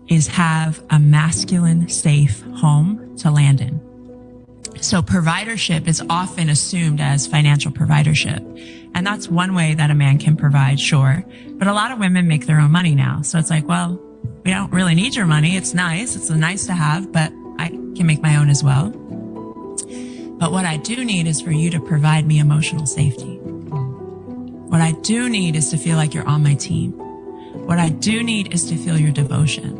is have a masculine, safe home to land in. So providership is often assumed as financial providership. And that's one way that a man can provide, sure. But a lot of women make their own money now. So it's like, well, we don't really need your money. It's nice. It's nice to have, but I can make my own as well. But what I do need is for you to provide me emotional safety. What I do need is to feel like you're on my team. What I do need is to feel your devotion.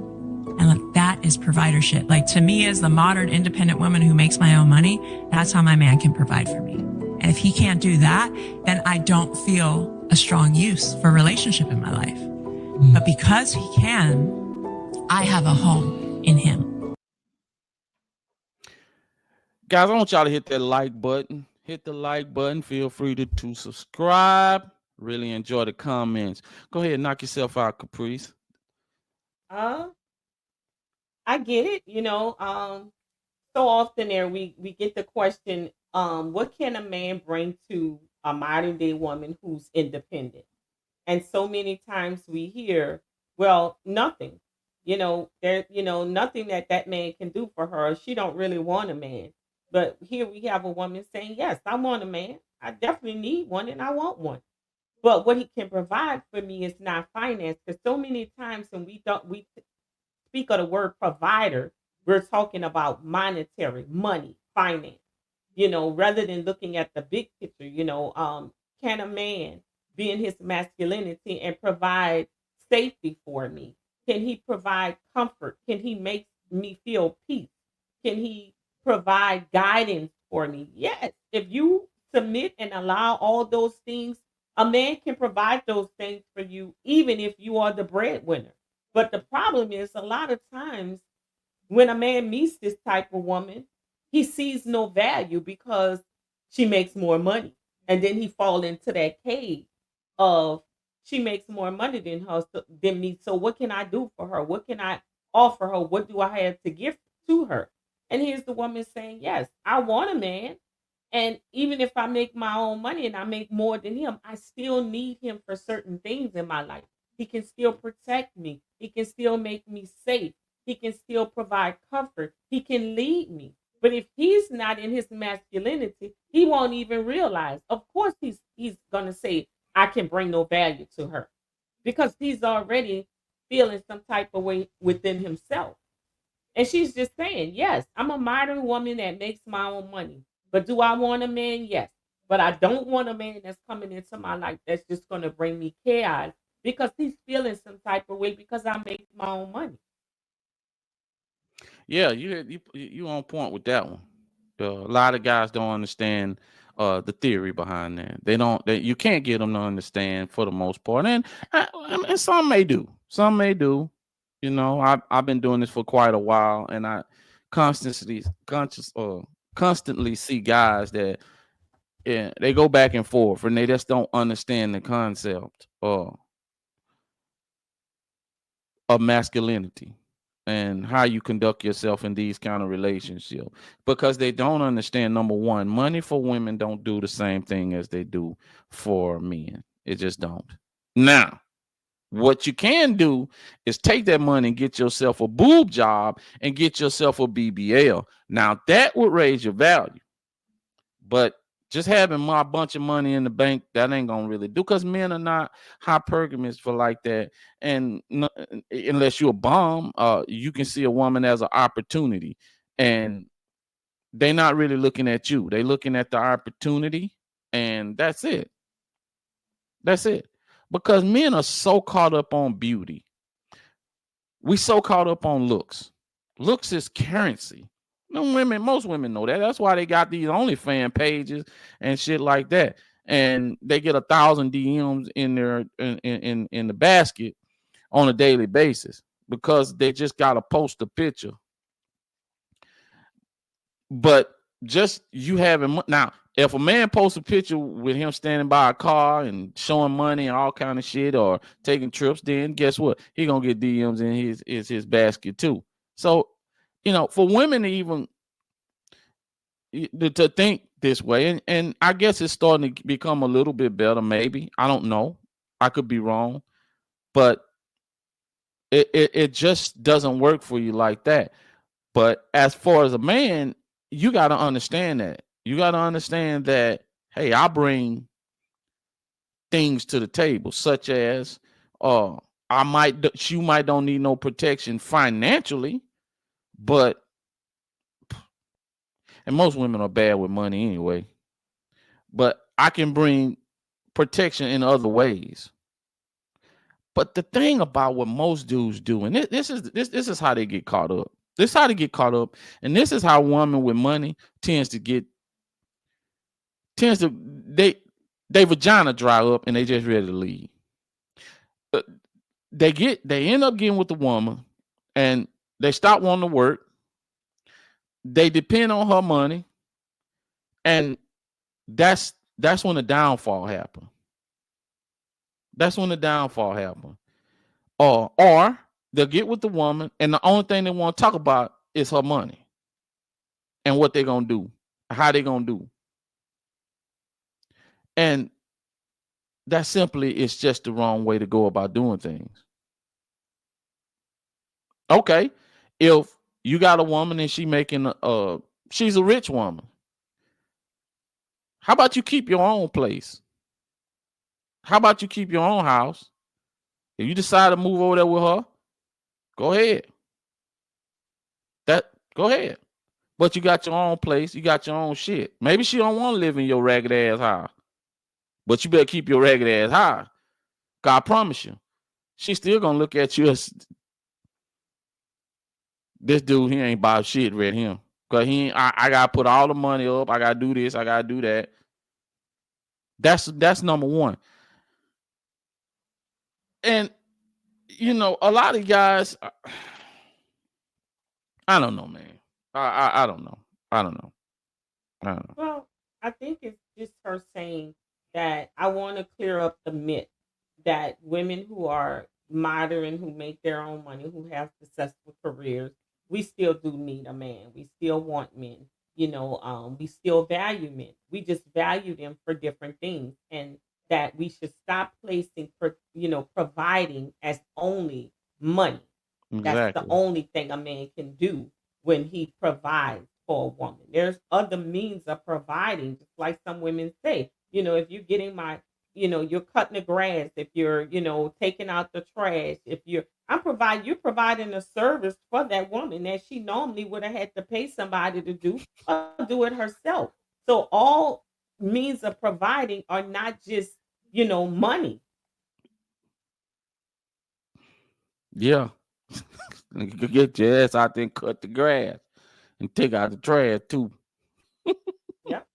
And like, that is providership. Like, to me, as the modern independent woman who makes my own money, that's how my man can provide for me. And if he can't do that, then I don't feel a strong use for relationship in my life. But because he can, I have a home in him. Guys, I want y'all to hit that like button. Hit the like button. Feel free to subscribe. Really enjoy the comments. Go ahead and knock yourself out, Caprice. I get it. So often there we get the question, what can a man bring to a modern day woman who's independent? And so many times we hear, well, nothing. Nothing that man can do for her. She don't really want a man. But here we have a woman saying, yes, I want a man. I definitely need one and I want one. But what he can provide for me is not finance. Because so many times when we speak of the word provider, we're talking about monetary, money, finance, rather than looking at the big picture. Can a man be in his masculinity and provide safety for me? Can he provide comfort? Can he make me feel peace? Can he provide guidance for me? Yes. If you submit and allow all those things, a man can provide those things for you, even if you are the breadwinner. But the problem is, a lot of times when a man meets this type of woman, he sees no value because she makes more money. And then he fall into that cave of, she makes more money than me. So what can I do for her? What can I offer her? What do I have to give to her? And here's the woman saying, yes, I want a man. And even if I make my own money and I make more than him, I still need him for certain things in my life. He can still protect me. He can still make me safe. He can still provide comfort. He can lead me. But if he's not in his masculinity, he won't even realize. Of course, he's going to say, I can bring no value to her, because he's already feeling some type of way within himself. And she's just saying, yes, I'm a modern woman that makes my own money. But do I want a man? Yes. But I don't want a man that's coming into my life that's just going to bring me chaos, because he's feeling some type of way because I make my own money. Yeah, you on point with that one. A lot of guys don't understand the theory behind that. You can't get them to understand for the most part, and some may do. Some may do. I've been doing this for quite a while, and I constantly see guys that they go back and forth, and they just don't understand the concept of masculinity and how you conduct yourself in these kind of relationships, because they don't understand, number one, money for women don't do the same thing as they do for men. It just don't. Now, what you can do is take that money and get yourself a boob job and get yourself a BBL. Now, that would raise your value. But just having my bunch of money in the bank, that ain't gonna really do, because men are not hypergamous for like that. And unless you're a bomb, you can see a woman as an opportunity, and they're not really looking at you. They're looking at the opportunity, and that's it. That's it. Because men are so caught up on beauty. We so caught up on looks. Looks is currency. Most women know that. That's why they got these OnlyFans pages and shit like that. And they get 1,000 DMs in their in the basket on a daily basis, because they just gotta post a picture. But just you having now, if a man posts a picture with him standing by a car and showing money and all kind of shit, or taking trips, then guess what? He gonna get DMs in his basket too. So, for women to even to think this way, and I guess it's starting to become a little bit better. Maybe, I don't know. I could be wrong, but It just doesn't work for you like that. But as far as a man, you got to understand that. You got to understand that, hey, I bring things to the table, such as uh you might don't need no protection financially, but and most women are bad with money anyway. But I can bring protection in other ways. But the thing about what most dudes do, and this is how they get caught up. This is how they get caught up, and this is how a woman with money tends to they vagina dry up and they just ready to leave. Uh, they end up getting with the woman, and they stop wanting to work. They depend on her money, and that's when the downfall happen. That's when the downfall happen. Or they'll get with the woman, and the only thing they want to talk about is her money and what they're gonna do, how they're gonna do. And that simply is just the wrong way to go about doing things. Okay, if you got a woman and she's a rich woman, how about you keep your own place? How about you keep your own house? If you decide to move over there with her, go ahead. Go ahead. But you got your own place, you got your own shit. Maybe she don't want to live in your ragged ass house, but you better keep your ragged ass house. God promise you, she's still gonna look at you as this dude. He ain't about shit right here. Cause he ain't, I gotta put all the money up. I gotta do this. I gotta do that. That's number one. And a lot of guys, I don't know, man. I don't know. I don't know. I don't know. Well, I think it's just her saying that I want to clear up the myth that women who are modern, who make their own money, who have successful careers, we still do need a man. We still want men. We still value men. We just value them for different things, and that we should stop placing, providing as only money. That's the Exactly. only thing a man can do when he provides for a woman. There's other means of providing, just like some women say, if you're getting you're cutting the grass, if you're, taking out the trash, if you're providing a service for that woman that she normally would have had to pay somebody to do or do it herself. So all means of providing are not just, money. Yeah. You could get your ass out there and cut the grass and take out the trash too. Yep.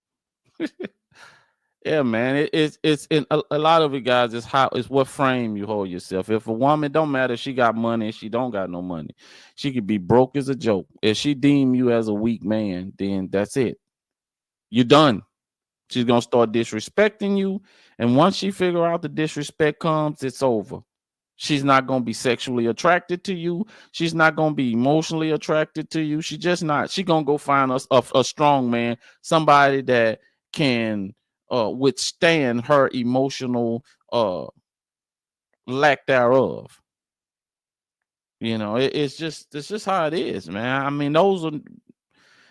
Yeah, man. It's in a lot of it, guys. It's what frame you hold yourself. If a woman don't matter, if she got money and she don't got no money, she could be broke as a joke. If she deem you as a weak man, then that's it. You're done. She's gonna start disrespecting you, and once she figure out the disrespect comes, it's over. She's not gonna be sexually attracted to you. She's not gonna be emotionally attracted to you. She just not. She gonna go find a strong man, somebody that can withstand her emotional lack thereof. It's just how it is, man. I mean,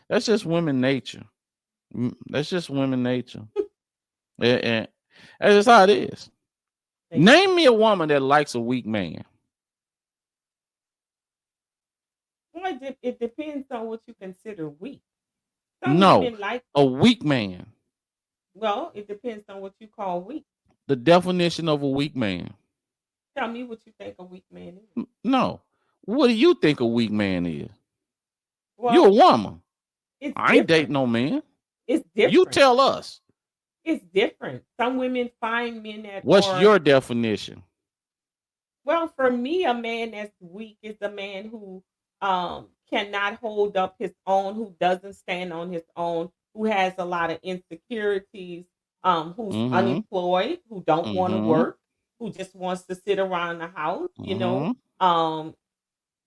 that's just women nature. That's just women nature. And that's just how it is. Thank Name me a woman that likes a weak man. Well, it depends on what you consider weak. Some No, women like, a weak man. well, it depends on what you call weak. The definition of a weak man. Tell me what you think a weak man is. No. What do you think a weak man is? You a Well, woman. it's I ain't dating different. no man. It's You different. tell us. It's different. Some women find men that What's are, your definition? well, for me, a man that's weak is a man who cannot hold up his own, who doesn't stand on his own, who has a lot of insecurities, who's Mm-hmm. unemployed, who don't want to Mm-hmm. work, who just wants to sit around the house, Mm-hmm. um,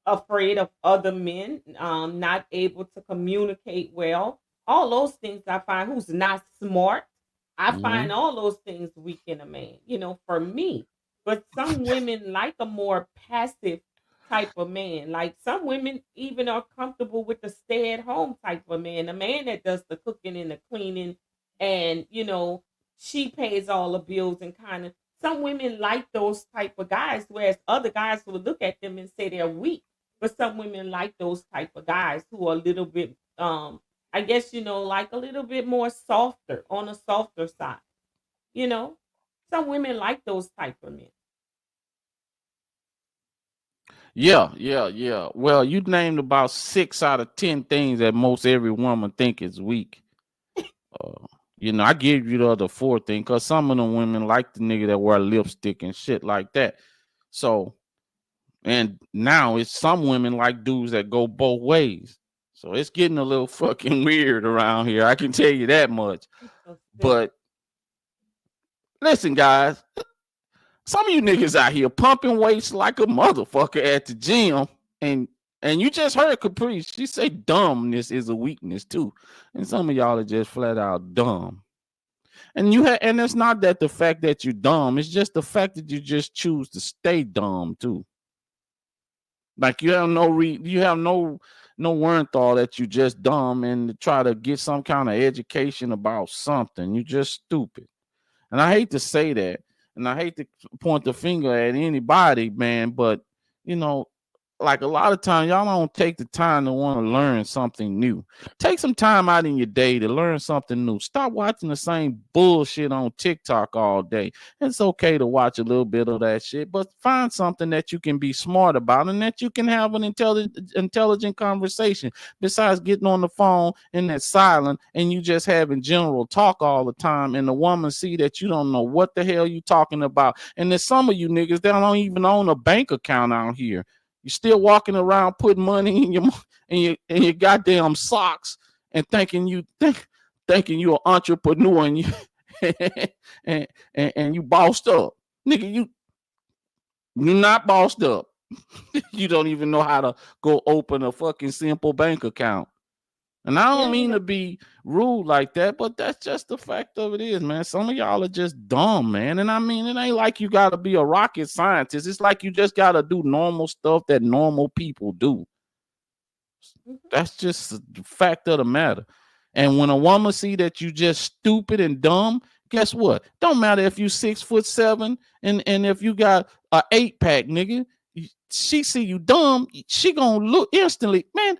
afraid of other men, not able to communicate well. All those things I find, who's not smart. I Mm-hmm. find all those things weak in a man, for me. But some women like a more passive type of man. Like some women even are comfortable with the stay-at-home type of man, a man that does the cooking and the cleaning, and she pays all the bills and kind of. Some women like those type of guys, whereas other guys will look at them and say they're weak. But some women like those type of guys who are a little bit, I guess like a little bit more softer on a softer side. You know, some women like those type of men. Yeah. Well, you named about 6 out of 10 things that most every woman think is weak. Uh, I give you the other 4 thing because some of them women like the nigga that wear lipstick and shit like that. So, and now it's some women like dudes that go both ways. So it's getting a little fucking weird around here. I can tell you that much. So But listen, guys, some of you niggas out here pumping weights like a motherfucker at the gym, and you just heard Caprice. She say dumbness is a weakness too, and some of y'all are just flat out dumb. And and it's not that the fact that you're dumb; it's just the fact that you just choose to stay dumb too. Like you have no wherewithal that you just dumb and to try to get some kind of education about something. You just stupid. And I hate to say that, and I hate to point the finger at anybody, man, but you know, like a lot of times y'all don't take the time to want to learn something new. Take some time out in your day to learn something new. Stop watching the same bullshit on TikTok all day. It's okay to watch a little bit of that shit, but find something that you can be smart about and that you can have an intelligent conversation besides getting on the phone and that silent and you just having general talk all the time and the woman see that you don't know what the hell you talking about. And there's some of you niggas that don't even own a bank account out here. You're still walking around putting money in your goddamn socks and thinking you're an entrepreneur and you and you bossed up. Nigga, you're not bossed up. You don't even know how to go open a fucking simple bank account. And I don't mean to be rude like that, but that's just the fact of it is, man. Some of y'all are just dumb, man. And I mean, it ain't like you got to be a rocket scientist. It's like you just got to do normal stuff that normal people do. That's just the fact of the matter. And when a woman see that you just stupid and dumb, guess what? Don't matter if you 6'7" and if you got a 8-pack, nigga. She see you dumb, she gonna look instantly, man.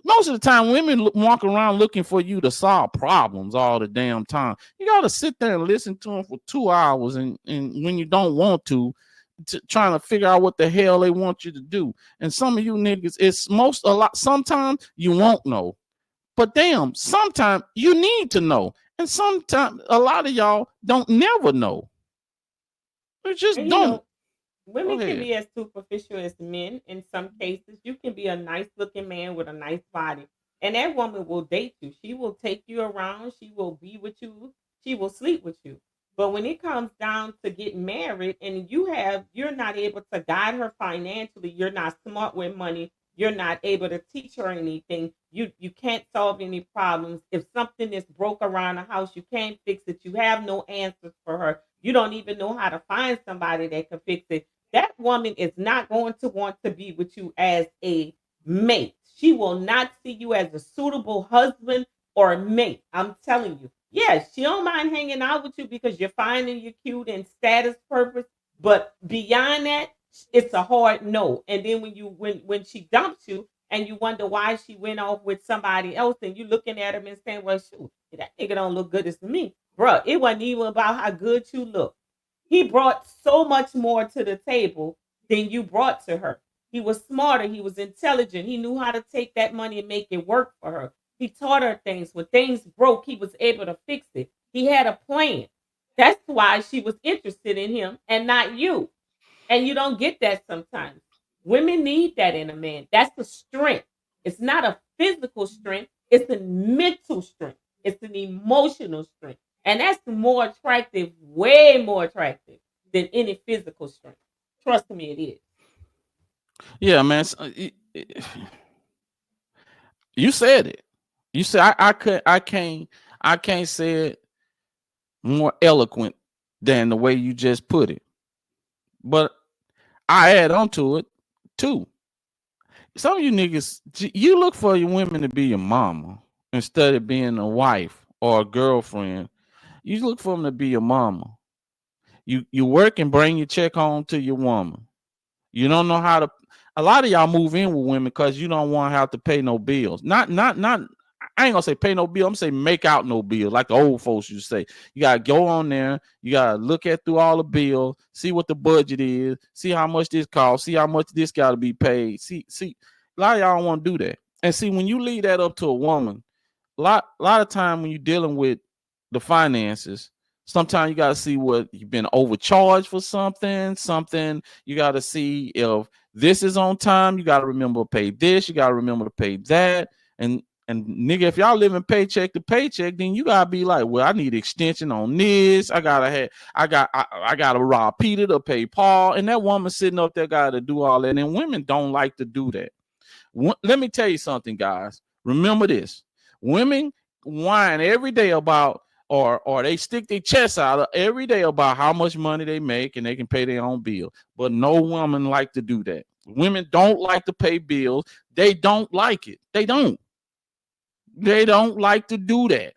Most of the time, women walk around looking for you to solve problems all the damn time. You got to sit there and listen to them for 2 hours, and when you don't want to trying to figure out what the hell they want you to do. And some of you niggas, sometimes you won't know, but damn, sometimes you need to know. And sometimes a lot of y'all don't never know. You just don't. Women can be as superficial as men in some cases. You can be a nice looking man with a nice body, and that woman will date you. She will take you around. She will be with you. She will sleep with you. But when it comes down to getting married and you're not able to guide her financially, you're not smart with money, you're not able to teach her anything, you can't solve any problems. If something is broke around the house, you can't fix it. You have no answers for her. You don't even know how to find somebody that can fix it. That woman is not going to want to be with you as a mate. She will not see you as a suitable husband or a mate. I'm telling you. Yes, she don't mind hanging out with you because you're finding you cute and status purpose. But beyond that, it's a hard no. And then when she dumps you and you wonder why she went off with somebody else, and you looking at him and saying, "Well, shoot, that nigga don't look good as me, bro." It wasn't even about how good you look. He brought so much more to the table than you brought to her. He was smarter. He was intelligent. He knew how to take that money and make it work for her. He taught her things. When things broke, he was able to fix it. He had a plan. That's why she was interested in him and not you. And you don't get that sometimes. Women need that in a man. That's the strength. It's not a physical strength, it's a mental strength, it's an emotional strength. And that's more attractive, way more attractive than any physical strength. Trust me, it is. Yeah, man. You said it. You said I can't say it more eloquent than the way you just put it. But I add on to it. Two, some of you niggas, you look for your women to be your mama instead of being a wife or a girlfriend. You look for them to be your mama. You work and bring your check home to your woman. You don't know how to. A lot of y'all move in with women because you don't want to have to pay no bills. Not. I ain't gonna say pay no bill. I'm gonna say make out no bill, like the old folks used to say. You gotta go on there. You gotta look at through all the bills, see what the budget is, see how much this costs, see how much this gotta be paid. See. A lot of y'all don't want to do that. And see, when you leave that up to a woman, a lot of time when you're dealing with the finances, sometimes you got to see what you've been overcharged for something. You got to see if this is on time. You got to remember to pay this. You got to remember to pay that. And nigga, if y'all living paycheck to paycheck, then you gotta be like, well, I need extension on this. I gotta rob Peter to pay Paul, and that woman sitting up there got to do all that. And women don't like to do that. Let me tell you something, guys. Remember this: women whine every day about, or they stick their chest out every day about how much money they make and they can pay their own bill. But no woman like to do that. Women don't like to pay bills. They don't like it. They don't like to do that.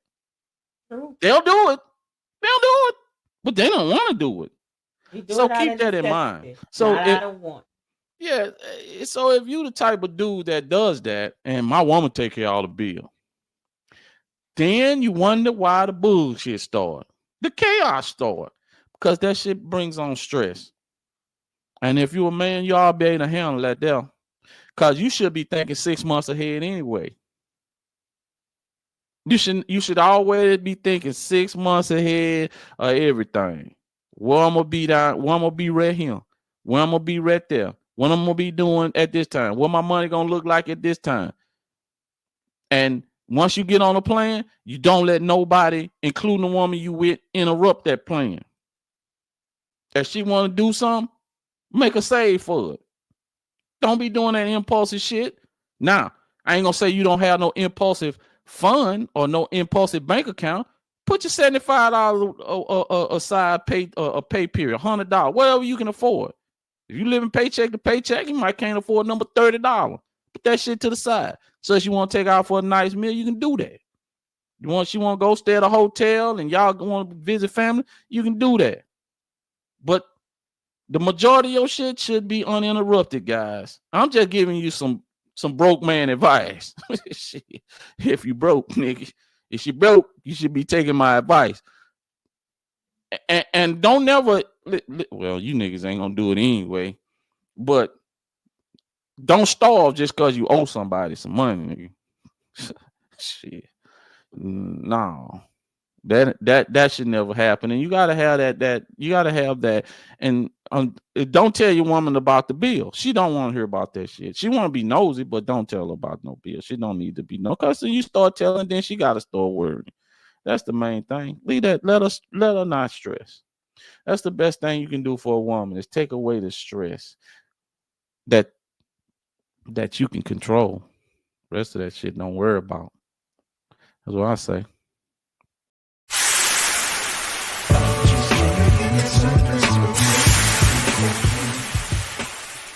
True. They'll do it, but they don't want to do it. So keep that in mind. So I don't want. Yeah, so if you the type of dude that does that, and my woman take care of all the bill, then you wonder why the bullshit start, the chaos start, because that shit brings on stress. And if you're a man, you all be able to handle that there, because you should be thinking 6 months ahead anyway. You should always be thinking 6 months ahead of everything. Where I'm gonna be down, where I'm gonna be right here, where I'm gonna be right there, what I'm gonna be doing at this time, what my money gonna look like at this time. And once you get on a plan, you don't let nobody, including the woman you with, interrupt that plan. If she want to do something, make a save for it. Don't be doing that impulsive shit. Now, I ain't gonna say you don't have no impulsive fund or no impulsive bank account. Put your $75 aside, a pay period, $100, whatever you can afford. If you living paycheck to paycheck, you might can't afford number $30. Put that shit to the side. So if you want to take out for a nice meal, you can do that. You want to go stay at a hotel and y'all want to visit family, you can do that. But the majority of your shit should be uninterrupted, guys. I'm just giving you some broke man advice. If you broke, nigga, if you broke, you should be taking my advice. And don't never, well, you niggas ain't gonna do it anyway, but don't starve just because you owe somebody some money, nigga. Shit. No. That should never happen. And you gotta have that. And don't tell your woman about the bill. She don't want to hear about that shit. She want to be nosy, but don't tell her about no bill. She don't need to be no, because you start telling, then she gotta start worrying. That's the main thing. Leave that. Let her not stress. That's the best thing you can do for a woman, is take away the stress that you can control. The rest of that shit don't worry about. That's what I say.